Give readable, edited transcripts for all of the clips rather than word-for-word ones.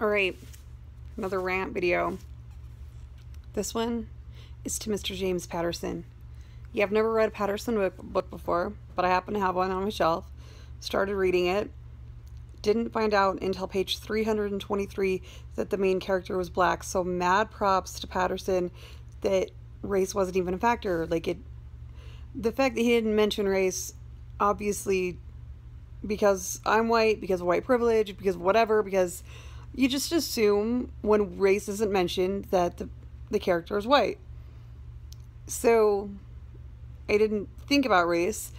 Alright, another rant video. This one is to Mr. James Patterson. Yeah, I've never read a Patterson book before, but I happen to have one on my shelf. Started reading it. Didn't find out until page 323 that the main character was black, so mad props to Patterson that race wasn't even a factor. The fact that he didn't mention race, obviously because I'm white, because of white privilege, because whatever, because you just assume when race isn't mentioned that the character is white. So I didn't think about race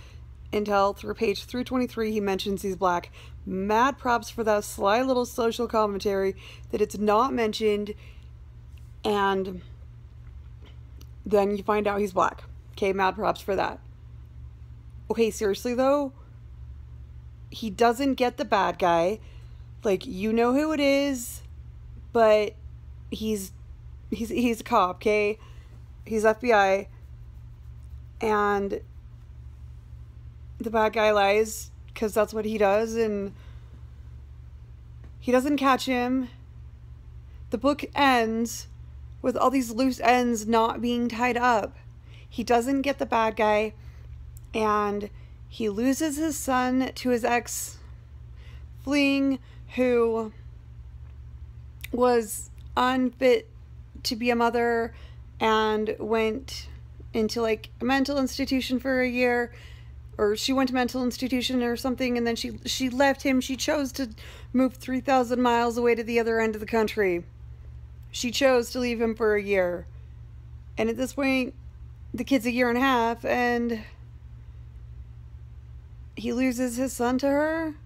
until through page 323 he mentions he's black. Mad props for that sly little social commentary that it's not mentioned, and then you find out he's black. Okay, mad props for that. Okay, seriously though, he doesn't get the bad guy. Like, you know who it is, but he's a cop, okay? He's FBI, and the bad guy lies because that's what he does, and he doesn't catch him. The book ends with all these loose ends not being tied up. He doesn't get the bad guy, and he loses his son to his ex fleeing, who was unfit to be a mother and went into like a mental institution for a year, or she went to mental institution or something, and then she left him. She chose to move 3,000 miles away to the other end of the country. She chose to leave him for a year, and at this point the kid's a year and a half, and he loses his son to her.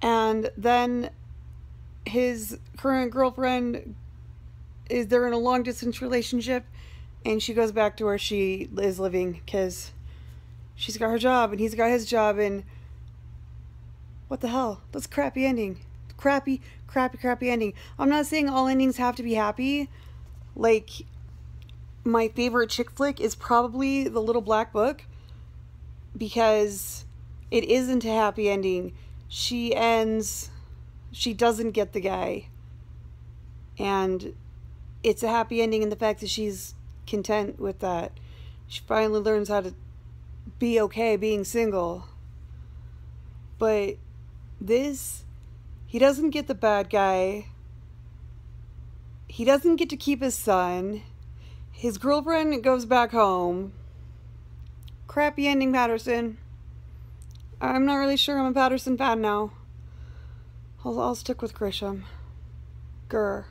And then his current girlfriend they're in a long distance relationship, and she goes back to where she is living because she's got her job and he's got his job, and what the hell? That's a crappy ending. Crappy ending. I'm not saying all endings have to be happy. Like, my favorite chick flick is probably The Little Black Book, because it isn't a happy ending. She doesn't get the guy, and it's a happy ending in the fact that she's content with that. She finally learns how to be okay being single. But this, he doesn't get the bad guy. He doesn't get to keep his son. His girlfriend goes back home. Crappy ending, Patterson. I'm not really sure I'm a Patterson fan now. I'll stick with Grisham. Grr.